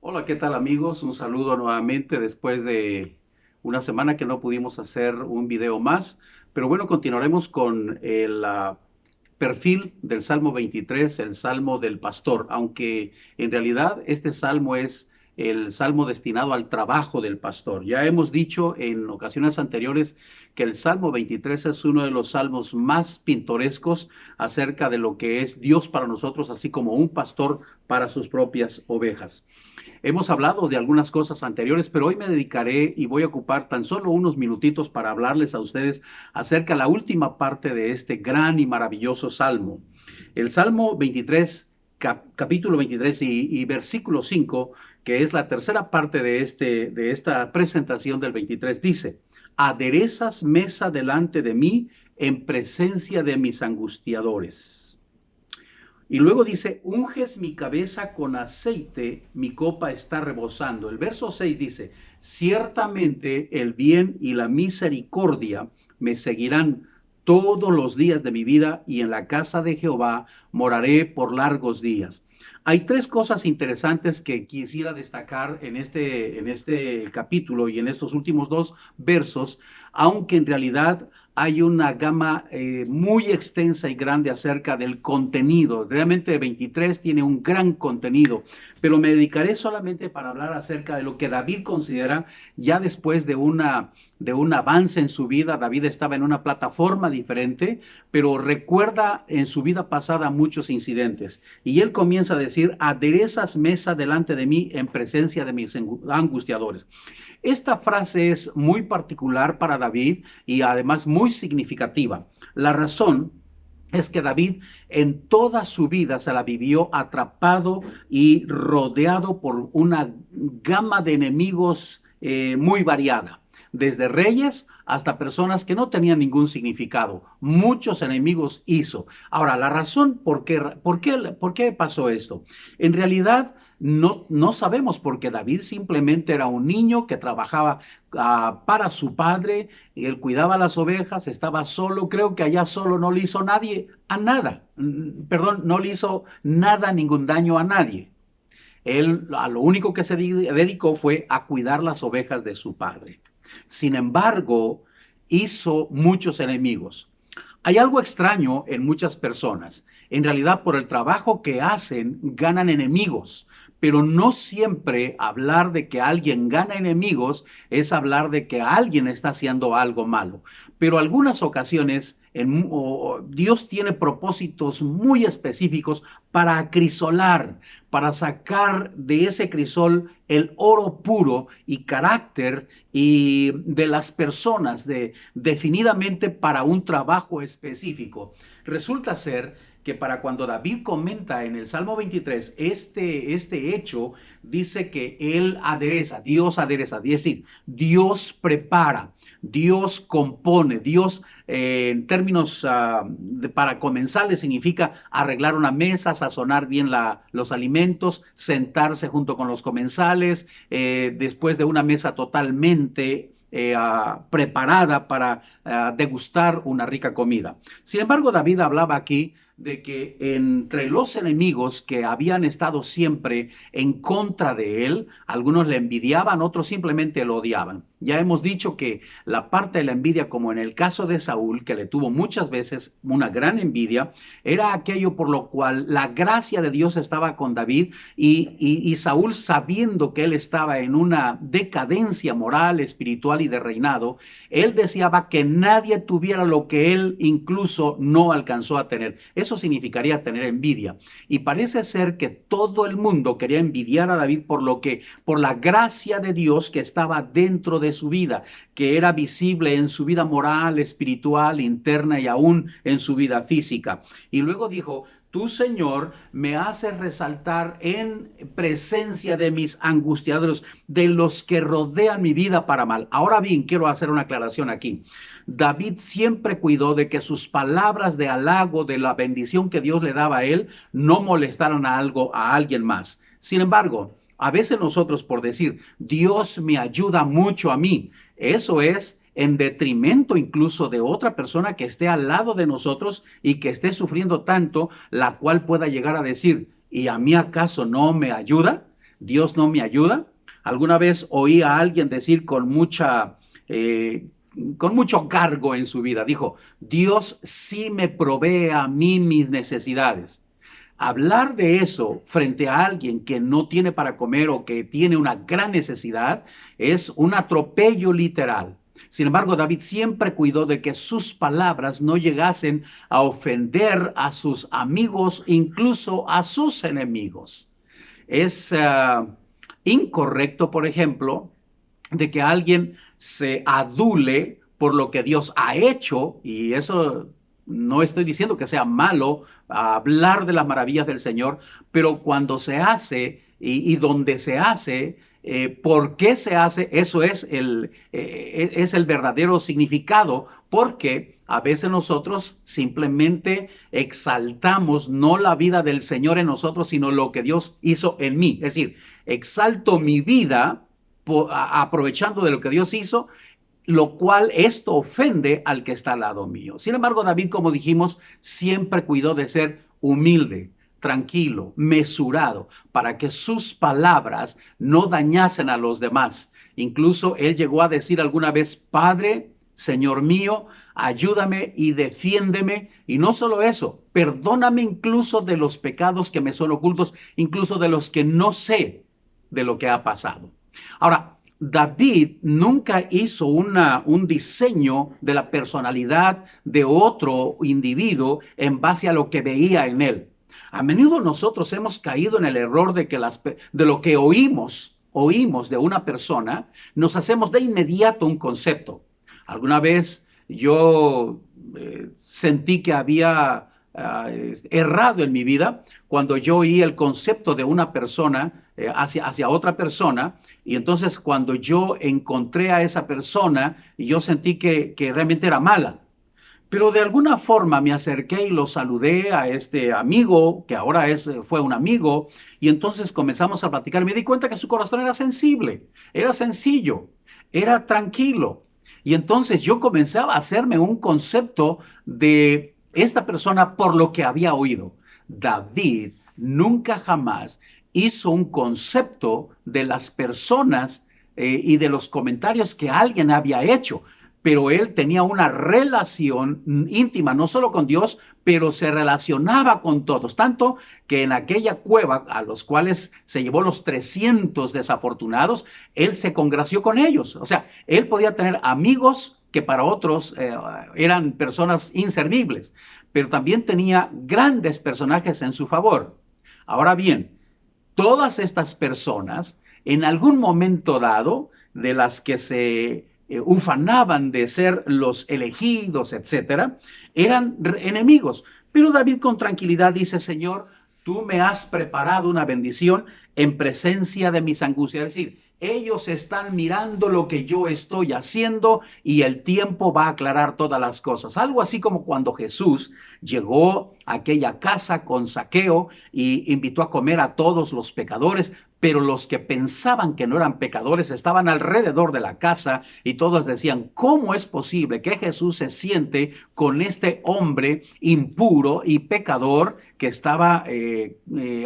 Hola, ¿qué tal amigos? Un saludo nuevamente después de una semana que no pudimos hacer un video más, pero bueno, continuaremos con el perfil del Salmo 23, el Salmo del Pastor, aunque en realidad este salmo es el salmo destinado al trabajo del pastor. Ya hemos dicho en ocasiones anteriores que el Salmo 23 es uno de los salmos más pintorescos acerca de lo que es Dios para nosotros, así como un pastor para sus propias ovejas. Hemos hablado de algunas cosas anteriores, pero hoy me dedicaré y voy a ocupar tan solo unos minutitos para hablarles a ustedes acerca de la última parte de este gran y maravilloso salmo. El Salmo 23, capítulo 23 y versículo 5, que es la tercera parte de esta presentación del 23, dice, aderezas mesa delante de mí en presencia de mis angustiadores. Y luego dice, unges mi cabeza con aceite, mi copa está rebosando. El verso 6 dice, ciertamente el bien y la misericordia me seguirán todos los días de mi vida y en la casa de Jehová moraré por largos días. Hay tres cosas interesantes que quisiera destacar en este capítulo y en estos últimos dos versos, aunque en realidad hay una gama muy extensa y grande acerca del contenido. Realmente 23 tiene un gran contenido, pero me dedicaré solamente para hablar acerca de lo que David considera ya después de un avance en su vida. David estaba en una plataforma diferente, pero recuerda en su vida pasada muchos incidentes. Y él comienza a decir, aderezas mesa delante de mí en presencia de mis angustiadores. Esta frase es muy particular para David y además muy significativa. La razón es que David en toda su vida se la vivió atrapado y rodeado por una gama de enemigos muy variada, desde reyes hasta personas que no tenían ningún significado. Muchos enemigos hizo. Ahora, la razón por qué pasó esto. En realidad, no sabemos porque David simplemente era un niño que trabajaba para su padre, y él cuidaba las ovejas, estaba solo, creo que allá solo no le hizo nadie a nada, perdón, no le hizo nada, ningún daño a nadie. Él a lo único que se dedicó fue a cuidar las ovejas de su padre. Sin embargo, hizo muchos enemigos. Hay algo extraño en muchas personas. En realidad, por el trabajo que hacen, ganan enemigos. Pero no siempre hablar de que alguien gana enemigos es hablar de que alguien está haciendo algo malo. Pero algunas ocasiones Dios tiene propósitos muy específicos para acrisolar, para sacar de ese crisol el oro puro y carácter y de las personas definidamente para un trabajo específico. Resulta ser que para cuando David comenta en el Salmo 23 este hecho, dice que él adereza, es decir, Dios prepara, Dios compone, Dios en términos para comensales significa arreglar una mesa, sazonar bien los alimentos, sentarse junto con los comensales, después de una mesa totalmente preparada para degustar una rica comida. Sin embargo, David hablaba aquí de que entre los enemigos que habían estado siempre en contra de él, algunos le envidiaban, otros simplemente lo odiaban. Ya hemos dicho que la parte de la envidia, como en el caso de Saúl, que le tuvo muchas veces una gran envidia, era aquello por lo cual la gracia de Dios estaba con David y Saúl, sabiendo que él estaba en una decadencia moral, espiritual y de reinado, él deseaba que nadie tuviera lo que él incluso no alcanzó a tener. Eso significaría tener envidia. Y parece ser que todo el mundo quería envidiar a David por la gracia de Dios que estaba dentro de su vida, que era visible en su vida moral, espiritual, interna y aún en su vida física. Y luego dijo, tú, Señor, me haces resaltar en presencia de mis angustiadores, de los que rodean mi vida para mal. Ahora bien, quiero hacer una aclaración aquí. David siempre cuidó de que sus palabras de halago, de la bendición que Dios le daba a él, no molestaran a alguien más. Sin embargo, a veces nosotros por decir, Dios me ayuda mucho a mí, eso es en detrimento incluso de otra persona que esté al lado de nosotros y que esté sufriendo tanto, la cual pueda llegar a decir, ¿y a mí acaso no me ayuda? ¿Dios no me ayuda? Alguna vez oí a alguien decir con mucho cargo en su vida, dijo, Dios sí me provee a mí mis necesidades. Hablar de eso frente a alguien que no tiene para comer o que tiene una gran necesidad es un atropello literal. Sin embargo, David siempre cuidó de que sus palabras no llegasen a ofender a sus amigos, incluso a sus enemigos. Es incorrecto, por ejemplo, de que alguien se adule por lo que Dios ha hecho, y eso no estoy diciendo que sea malo hablar de las maravillas del Señor, pero cuando se hace y donde se hace, por qué se hace, eso es el verdadero significado, porque a veces nosotros simplemente exaltamos no la vida del Señor en nosotros, sino lo que Dios hizo en mí. Es decir, exalto mi vida aprovechando de lo que Dios hizo, lo cual esto ofende al que está al lado mío. Sin embargo, David, como dijimos, siempre cuidó de ser humilde, tranquilo, mesurado, para que sus palabras no dañasen a los demás. Incluso él llegó a decir alguna vez, Padre, Señor mío, ayúdame y defiéndeme. Y no solo eso, perdóname incluso de los pecados que me son ocultos, incluso de los que no sé de lo que ha pasado. Ahora, David nunca hizo un diseño de la personalidad de otro individuo en base a lo que veía en él. A menudo nosotros hemos caído en el error de que de lo que oímos de una persona, nos hacemos de inmediato un concepto. Alguna vez yo sentí que había errado en mi vida cuando yo oí el concepto de una persona hacia otra persona, y entonces cuando yo encontré a esa persona, yo sentí que realmente era mala. Pero de alguna forma me acerqué y lo saludé a este amigo, que ahora fue un amigo, y entonces comenzamos a platicar. Me di cuenta que su corazón era sensible, era sencillo, era tranquilo. Y entonces yo comencé a hacerme un concepto de esta persona por lo que había oído. David nunca jamás hizo un concepto de las personas y de los comentarios que alguien había hecho, pero él tenía una relación íntima, no solo con Dios, pero se relacionaba con todos, tanto que en aquella cueva a los cuales se llevó los 300 desafortunados, él se congració con ellos. O sea, él podía tener amigos que para otros eran personas inservibles, pero también tenía grandes personajes en su favor. Ahora bien, todas estas personas, en algún momento dado, de las que se ufanaban de ser los elegidos, etcétera, eran enemigos. Pero David con tranquilidad dice, Señor, tú me has preparado una bendición en presencia de mis angustias. Es decir, ellos están mirando lo que yo estoy haciendo y el tiempo va a aclarar todas las cosas. Algo así como cuando Jesús llegó a aquella casa con Zaqueo y invitó a comer a todos los pecadores, pero los que pensaban que no eran pecadores estaban alrededor de la casa y todos decían, ¿cómo es posible que Jesús se siente con este hombre impuro y pecador que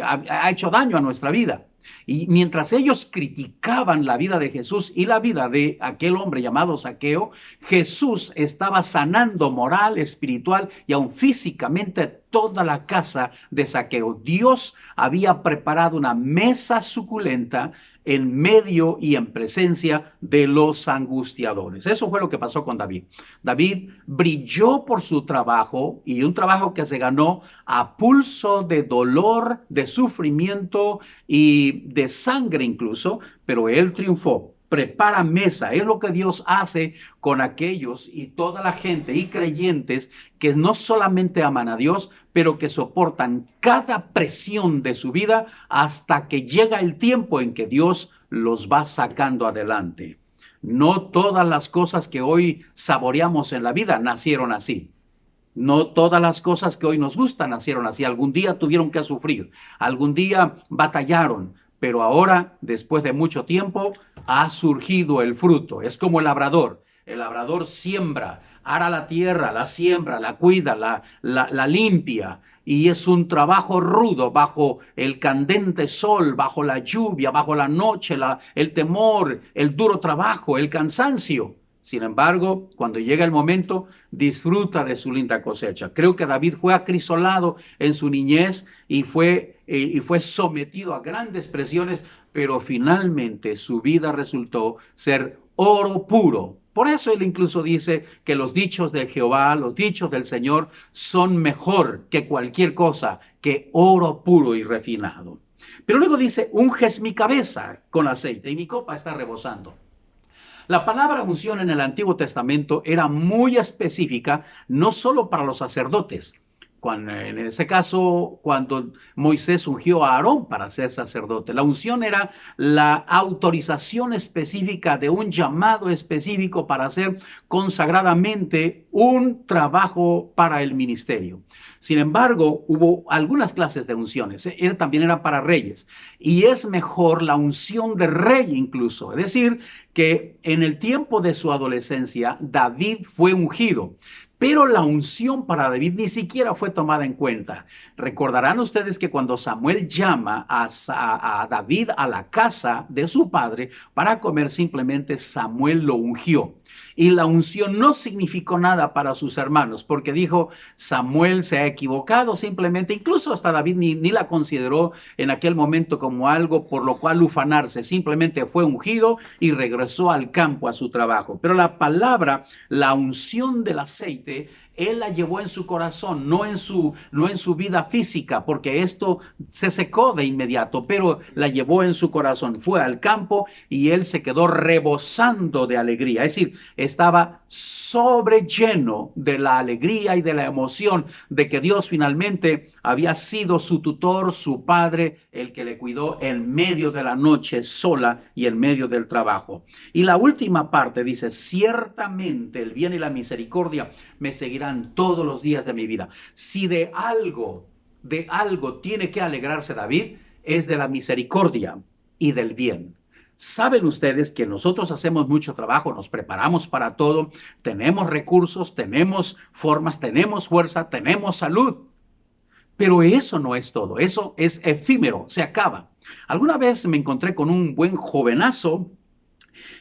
ha hecho daño a nuestra vida? Y mientras ellos criticaban la vida de Jesús y la vida de aquel hombre llamado Zaqueo, Jesús estaba sanando moral, espiritual y aún físicamente toda la casa de Zaqueo. Dios había preparado una mesa suculenta en medio y en presencia de los angustiadores. Eso fue lo que pasó con David. David brilló por su trabajo, y un trabajo que se ganó a pulso de dolor, de sufrimiento y de sangre incluso, pero él triunfó. Prepara mesa, es lo que Dios hace con aquellos y toda la gente y creyentes que no solamente aman a Dios, pero que soportan cada presión de su vida hasta que llega el tiempo en que Dios los va sacando adelante. No todas las cosas que hoy saboreamos en la vida nacieron así. No todas las cosas que hoy nos gustan nacieron así. Algún día tuvieron que sufrir, algún día batallaron, pero ahora, después de mucho tiempo, ha surgido el fruto. Es como el labrador. El labrador siembra, ara la tierra, la siembra, la cuida, la limpia. Y es un trabajo rudo bajo el candente sol, bajo la lluvia, bajo la noche, el temor, el duro trabajo, el cansancio. Sin embargo, cuando llega el momento, disfruta de su linda cosecha. Creo que David fue acrisolado en su niñez y fue sometido a grandes presiones, pero finalmente su vida resultó ser oro puro. Por eso él incluso dice que los dichos de Jehová, los dichos del Señor, son mejor que cualquier cosa, que oro puro y refinado. Pero luego dice, unges mi cabeza con aceite y mi copa está rebosando. La palabra unción en el Antiguo Testamento era muy específica, no solo para los sacerdotes. En ese caso, cuando Moisés ungió a Aarón para ser sacerdote, la unción era la autorización específica de un llamado específico para hacer consagradamente un trabajo para el ministerio. Sin embargo, hubo algunas clases de unciones, también era para reyes, y es mejor la unción de rey incluso, es decir, que en el tiempo de su adolescencia David fue ungido. Pero la unción para David ni siquiera fue tomada en cuenta. Recordarán ustedes que cuando Samuel llama a David a la casa de su padre para comer, simplemente Samuel lo ungió. Y la unción no significó nada para sus hermanos, porque dijo, Samuel se ha equivocado simplemente, incluso hasta David ni la consideró en aquel momento como algo por lo cual ufanarse, simplemente fue ungido y regresó al campo a su trabajo. Pero la palabra, la unción del aceite, él la llevó en su corazón, no en su vida física, porque esto se secó de inmediato, pero la llevó en su corazón. Fue al campo y él se quedó rebosando de alegría. Es decir, estaba sobrelleno de la alegría y de la emoción de que Dios finalmente había sido su tutor, su padre, el que le cuidó en medio de la noche sola y en medio del trabajo. Y la última parte dice, ciertamente el bien y la misericordia me seguirán todos los días de mi vida. Si de algo tiene que alegrarse David, es de la misericordia y del bien. Saben ustedes que nosotros hacemos mucho trabajo, nos preparamos para todo, tenemos recursos, tenemos formas, tenemos fuerza, tenemos salud. Pero eso no es todo, eso es efímero, se acaba. Alguna vez me encontré con un buen jovenazo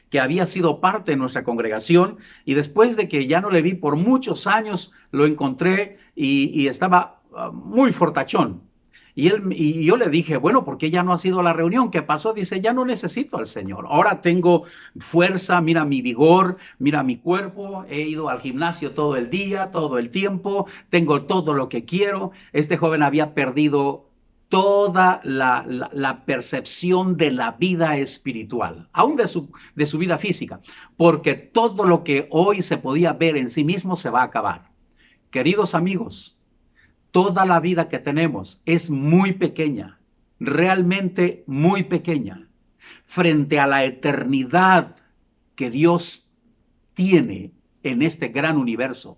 que había sido parte de nuestra congregación y después de que ya no le vi por muchos años, lo encontré y estaba muy fortachón. Y yo le dije, bueno, ¿por qué ya no has ido a la reunión? ¿Qué pasó? Dice, ya no necesito al Señor. Ahora tengo fuerza, mira mi vigor, mira mi cuerpo. He ido al gimnasio todo el día, todo el tiempo. Tengo todo lo que quiero. Este joven había perdido toda la percepción de la vida espiritual, aún de su vida física, porque todo lo que hoy se podía ver en sí mismo se va a acabar. Queridos amigos, toda la vida que tenemos es muy pequeña, realmente muy pequeña, frente a la eternidad que Dios tiene en este gran universo.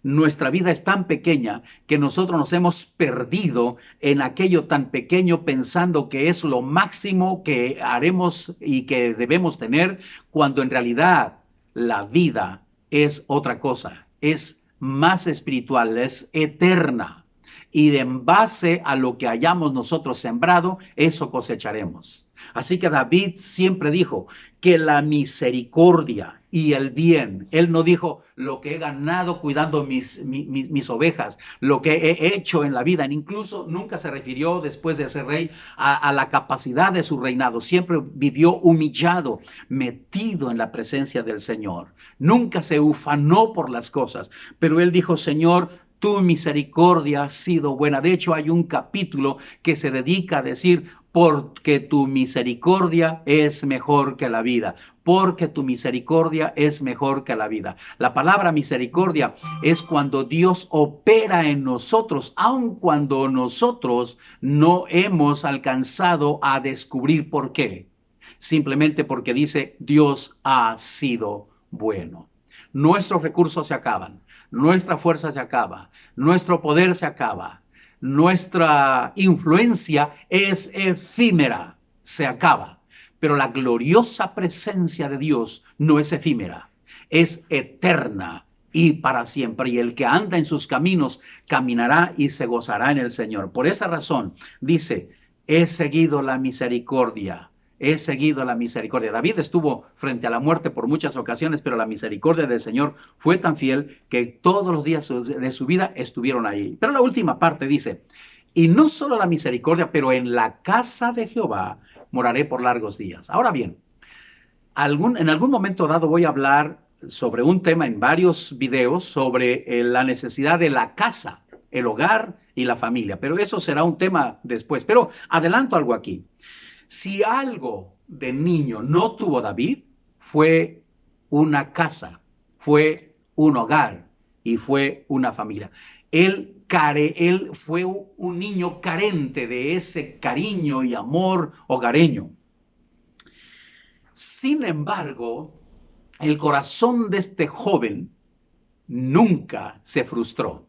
Nuestra vida es tan pequeña que nosotros nos hemos perdido en aquello tan pequeño pensando que es lo máximo que haremos y que debemos tener, cuando en realidad la vida es otra cosa, es más espiritual, es eterna. Y en base a lo que hayamos nosotros sembrado, eso cosecharemos. Así que David siempre dijo que la misericordia y el bien, él no dijo lo que he ganado cuidando mis ovejas, lo que he hecho en la vida, incluso nunca se refirió después de ser rey a la capacidad de su reinado, siempre vivió humillado, metido en la presencia del Señor, nunca se ufanó por las cosas, pero él dijo, Señor, tu misericordia ha sido buena. De hecho, hay un capítulo que se dedica a decir, porque tu misericordia es mejor que la vida, porque tu misericordia es mejor que la vida. La palabra misericordia es cuando Dios opera en nosotros, aun cuando nosotros no hemos alcanzado a descubrir por qué. Simplemente porque dice, Dios ha sido bueno. Nuestros recursos se acaban, nuestra fuerza se acaba, nuestro poder se acaba, nuestra influencia es efímera, se acaba. Pero la gloriosa presencia de Dios no es efímera. es eterna y para siempre. Y el que anda en sus caminos caminará y se gozará en el Señor. Por esa razón dice, he seguido la misericordia. He seguido la misericordia. David estuvo frente a la muerte por muchas ocasiones, pero la misericordia del Señor fue tan fiel que todos los días de su vida estuvieron ahí. Pero la última parte dice, y no solo la misericordia, pero en la casa de Jehová moraré por largos días. Ahora bien, en algún momento dado voy a hablar sobre un tema en varios videos sobre la necesidad de la casa, el hogar y la familia, pero eso será un tema después. Pero adelanto algo aquí. Si algo de niño no tuvo David, fue una casa, fue un hogar y fue una familia. Él fue un niño carente de ese cariño y amor hogareño. Sin embargo, el corazón de este joven nunca se frustró,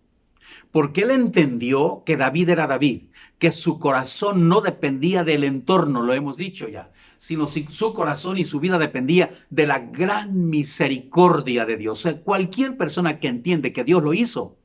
porque él entendió que David era David, que su corazón no dependía del entorno, lo hemos dicho ya, sino su corazón y su vida dependía de la gran misericordia de Dios. O sea, cualquier persona que entiende que Dios lo hizo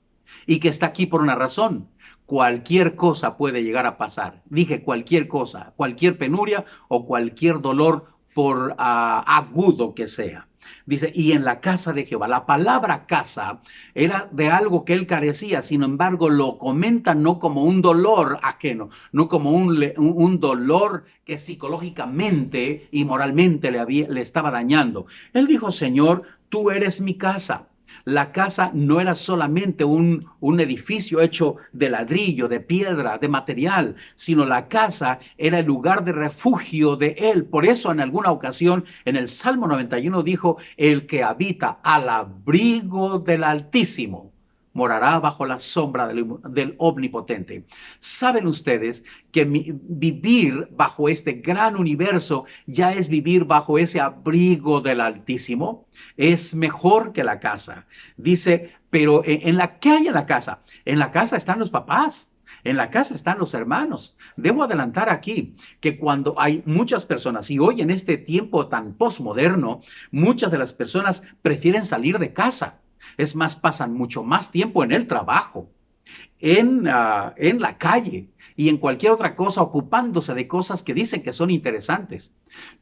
y que está aquí por una razón, cualquier cosa puede llegar a pasar. Dije cualquier cosa, cualquier penuria o cualquier dolor por agudo que sea. Dice, y en la casa de Jehová. La palabra casa era de algo que él carecía, sin embargo lo comenta no como un dolor ajeno, no como un dolor que psicológicamente y moralmente le estaba dañando. Él dijo, Señor, tú eres mi casa. La casa no era solamente un edificio hecho de ladrillo, de piedra, de material, sino la casa era el lugar de refugio de él. Por eso en alguna ocasión en el Salmo 91 dijo, el que habita al abrigo del Altísimo morará bajo la sombra del Omnipotente. ¿Saben ustedes que vivir bajo este gran universo ya es vivir bajo ese abrigo del Altísimo? Es mejor que la casa. Dice, pero ¿qué hay en la casa? En la casa están los papás. En la casa están los hermanos. Debo adelantar aquí que cuando hay muchas personas, y hoy en este tiempo tan posmoderno, muchas de las personas prefieren salir de casa. Es más, pasan mucho más tiempo en el trabajo, en la calle y en cualquier otra cosa, ocupándose de cosas que dicen que son interesantes.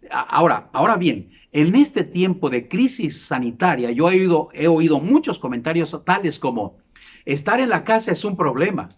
Ahora bien, en este tiempo de crisis sanitaria, yo he oído muchos comentarios tales como, estar en la casa es un problema.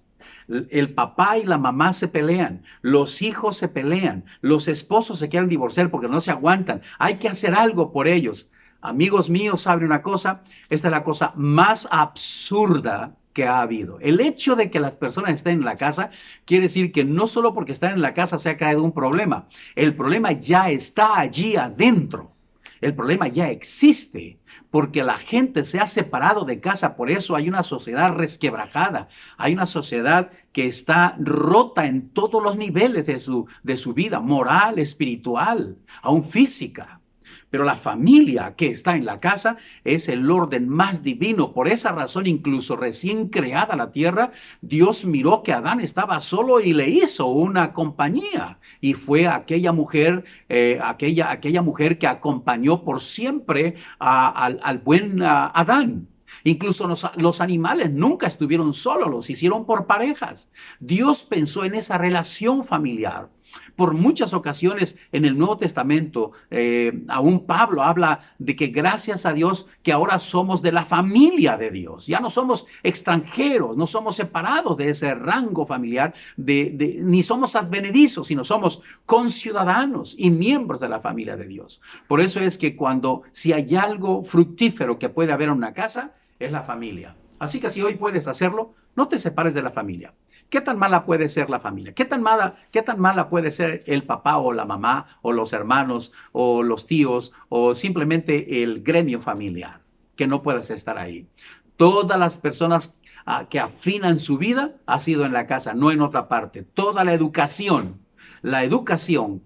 El papá y la mamá se pelean, los hijos se pelean, los esposos se quieren divorciar porque no se aguantan. Hay que hacer algo por ellos. Amigos míos, ¿saben una cosa? Esta es la cosa más absurda que ha habido. El hecho de que las personas estén en la casa quiere decir que no solo porque están en la casa se ha creado un problema. El problema ya está allí adentro. El problema ya existe porque la gente se ha separado de casa. Por eso hay una sociedad resquebrajada. Hay una sociedad que está rota en todos los niveles de su vida, moral, espiritual, aún física. Pero la familia que está en la casa es el orden más divino. Por esa razón, incluso recién creada la tierra, Dios miró que Adán estaba solo y le hizo una compañía. Y fue aquella mujer, aquella mujer que acompañó por siempre al buen Adán. Incluso los animales nunca estuvieron solos, los hicieron por parejas. Dios pensó en esa relación familiar. Por muchas ocasiones en el Nuevo Testamento, aún Pablo habla de que gracias a Dios que ahora somos de la familia de Dios. Ya no somos extranjeros, no somos separados de ese rango familiar, ni somos advenedizos, sino somos conciudadanos y miembros de la familia de Dios. Por eso es que si hay algo fructífero que puede haber en una casa, es la familia. Así que si hoy puedes hacerlo, no te separes de la familia. ¿Qué tan mala puede ser la familia? ¿Qué tan mala puede ser el papá o la mamá o los hermanos o los tíos o simplemente el gremio familiar? Que no puedas estar ahí. Todas las personas que afinan su vida ha sido en la casa, no en otra parte. Toda la educación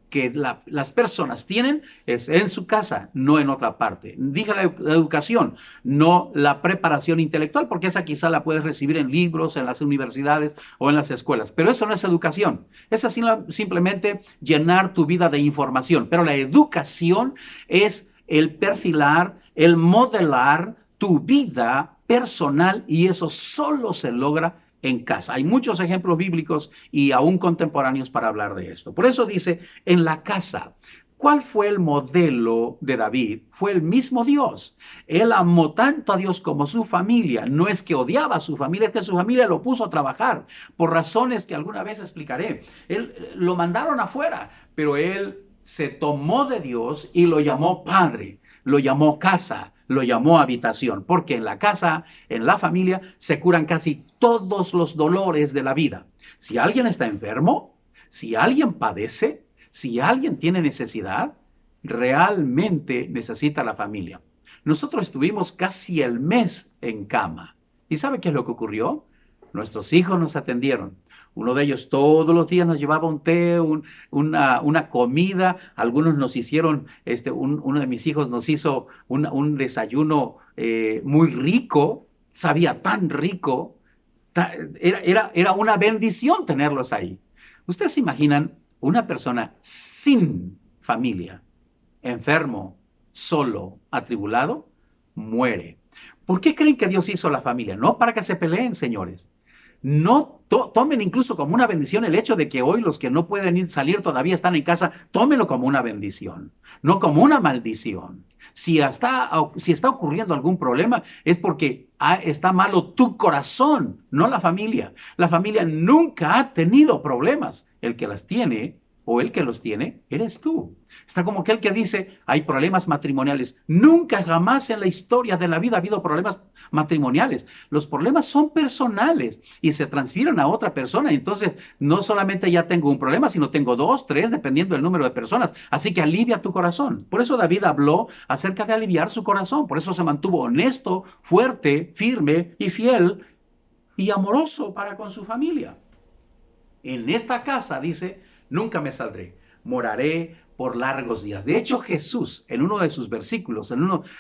que las personas tienen es en su casa, no en otra parte. Dije la educación, no la preparación intelectual, porque esa quizá la puedes recibir en libros, en las universidades o en las escuelas. Pero eso no es educación. Es simplemente llenar tu vida de información. Pero la educación es el perfilar el modelar tu vida personal, y eso solo se logra en casa. Hay muchos ejemplos bíblicos y aún contemporáneos para hablar de esto. Por eso dice, en la casa. ¿Cuál fue el modelo de David? Fue el mismo Dios. Él amó tanto a Dios como su familia. No es que odiaba a su familia, es que su familia lo puso a trabajar por razones que alguna vez explicaré. Él lo mandaron afuera, pero él se tomó de Dios y lo llamó Padre, lo llamó casa, lo llamó habitación, porque en la casa, en la familia, se curan casi todos los dolores de la vida. Si alguien está enfermo, si alguien padece, si alguien tiene necesidad, realmente necesita la familia. Nosotros estuvimos casi el mes en cama. ¿Y sabe qué es lo que ocurrió? Nuestros hijos nos atendieron. Uno de ellos todos los días nos llevaba un té, una comida. Algunos nos hicieron, uno de mis hijos nos hizo un desayuno muy rico. Sabía tan rico. Era una bendición tenerlos ahí. ¿Ustedes se imaginan una persona sin familia, enfermo, solo, atribulado? Muere. ¿Por qué creen que Dios hizo la familia? No para que se peleen, señores. No tomen incluso como una bendición el hecho de que hoy los que no pueden salir todavía están en casa. Tómenlo como una bendición, no como una maldición. Si está ocurriendo algún problema es porque está malo tu corazón, no la familia. La familia nunca ha tenido problemas. El que las tiene o el que los tiene, eres tú. Está como aquel que dice, hay problemas matrimoniales. Nunca jamás en la historia de la vida ha habido problemas matrimoniales. Los problemas son personales y se transfieren a otra persona. Entonces, no solamente ya tengo un problema, sino tengo 2, 3, dependiendo del número de personas. Así que alivia tu corazón. Por eso David habló acerca de aliviar su corazón. Por eso se mantuvo honesto, fuerte, firme y fiel y amoroso para con su familia. En esta casa, dice, nunca me saldré, moraré por largos días. De hecho, Jesús, en uno de sus versículos,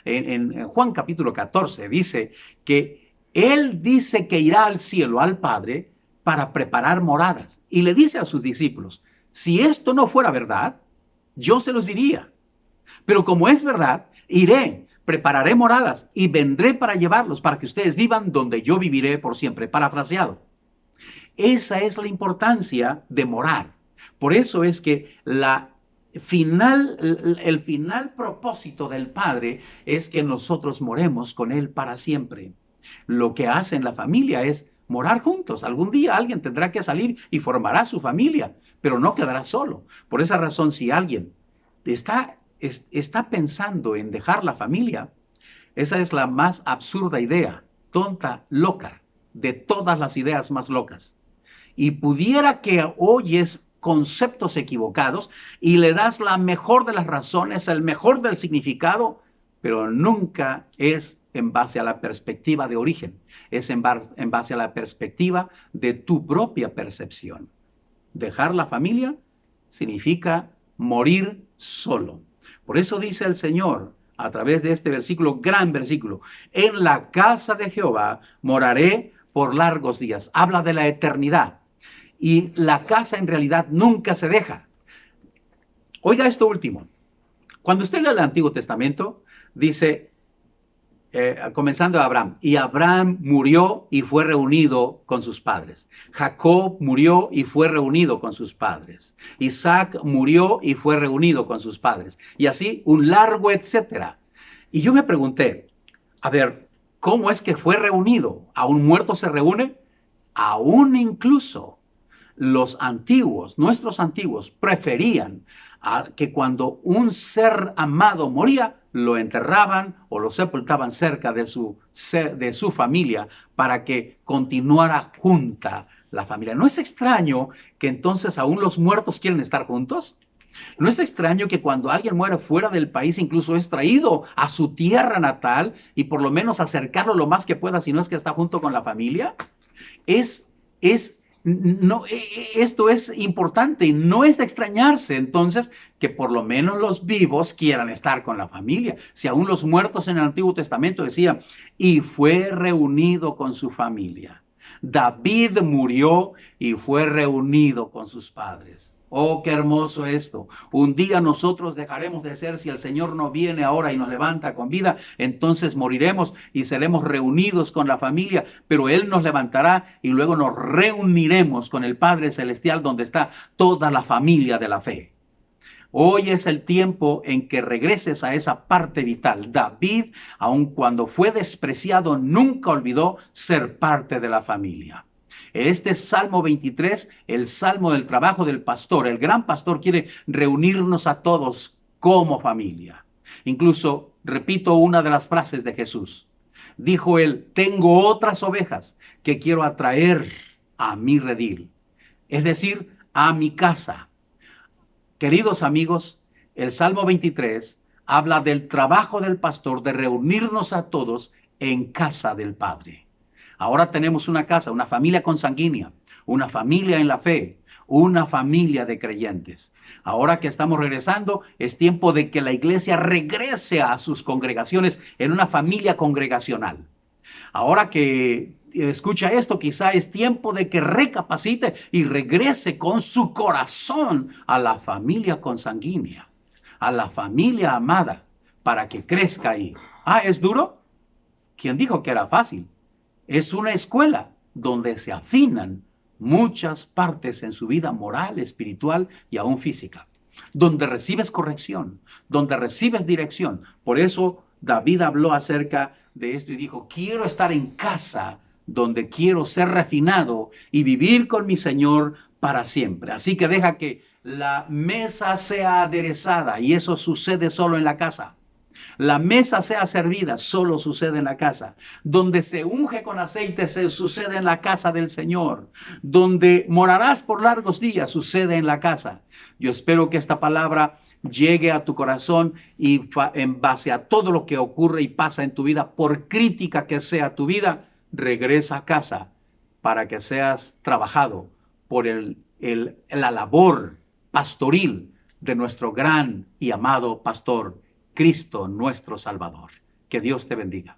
en Juan capítulo 14, dice que Él dice que irá al cielo, al Padre, para preparar moradas. Y le dice a sus discípulos, si esto no fuera verdad, yo se los diría. Pero como es verdad, iré, prepararé moradas y vendré para llevarlos, para que ustedes vivan donde yo viviré por siempre. Parafraseado. Esa es la importancia de morar. Por eso es que el final propósito del Padre es que nosotros moremos con Él para siempre. Lo que hace en la familia es morar juntos. Algún día alguien tendrá que salir y formará su familia, pero no quedará solo. Por esa razón, si alguien está pensando en dejar la familia, esa es la más absurda idea, tonta, loca, de todas las ideas más locas. Y pudiera que oyes conceptos equivocados y le das la mejor de las razones, el mejor del significado, pero nunca es en base a la perspectiva de origen, es en base a la perspectiva de tu propia percepción. Dejar la familia significa morir solo. Por eso dice el Señor, a través de este versículo, gran versículo, en la casa de Jehová moraré por largos días. Habla de la eternidad. Y la casa en realidad nunca se deja. Oiga esto último. Cuando usted lee el Antiguo Testamento, dice, comenzando a Abraham, y Abraham murió y fue reunido con sus padres. Jacob murió y fue reunido con sus padres. Isaac murió y fue reunido con sus padres. Y así un largo etcétera. Y yo me pregunté, a ver, ¿cómo es que fue reunido? ¿A un muerto se reúne? Aún incluso los antiguos, nuestros antiguos, preferían que cuando un ser amado moría, lo enterraban o lo sepultaban cerca de su familia para que continuara junta la familia. ¿No es extraño que entonces aún los muertos quieren estar juntos? ¿No es extraño que cuando alguien muere fuera del país incluso es traído a su tierra natal y por lo menos acercarlo lo más que pueda, si no es que está junto con la familia? No, esto es importante y no es de extrañarse entonces que por lo menos los vivos quieran estar con la familia. Si aún los muertos en el Antiguo Testamento decían, y fue reunido con su familia. David murió y fue reunido con sus padres. Oh, qué hermoso esto. Un día nosotros dejaremos de ser, si el Señor no viene ahora y nos levanta con vida, entonces moriremos y seremos reunidos con la familia, pero Él nos levantará y luego nos reuniremos con el Padre Celestial donde está toda la familia de la fe. Hoy es el tiempo en que regreses a esa parte vital. David, aun cuando fue despreciado, nunca olvidó ser parte de la familia. Este Salmo 23, el Salmo del trabajo del pastor, el gran pastor quiere reunirnos a todos como familia. Incluso, repito una de las frases de Jesús. Dijo él, tengo otras ovejas que quiero atraer a mi redil, es decir, a mi casa. Queridos amigos, el Salmo 23 habla del trabajo del pastor de reunirnos a todos en casa del Padre. Ahora tenemos una casa, una familia consanguínea, una familia en la fe, una familia de creyentes. Ahora que estamos regresando, es tiempo de que la iglesia regrese a sus congregaciones en una familia congregacional. Ahora que escucha esto, quizá es tiempo de que recapacite y regrese con su corazón a la familia consanguínea, a la familia amada, para que crezca ahí. Ah, ¿es duro? ¿Quién dijo que era fácil? Es una escuela donde se afinan muchas partes en su vida moral, espiritual y aún física, donde recibes corrección, donde recibes dirección. Por eso David habló acerca de esto y dijo, quiero estar en casa donde quiero ser refinado y vivir con mi Señor para siempre. Así que deja que la mesa sea aderezada y eso sucede solo en la casa. La mesa sea servida, solo sucede en la casa. Donde se unge con aceite, se sucede en la casa del Señor. Donde morarás por largos días, sucede en la casa. Yo espero que esta palabra llegue a tu corazón y en base a todo lo que ocurre y pasa en tu vida, por crítica que sea tu vida, regresa a casa para que seas trabajado por la labor pastoril de nuestro gran y amado pastor, Cristo nuestro Salvador. Que Dios te bendiga.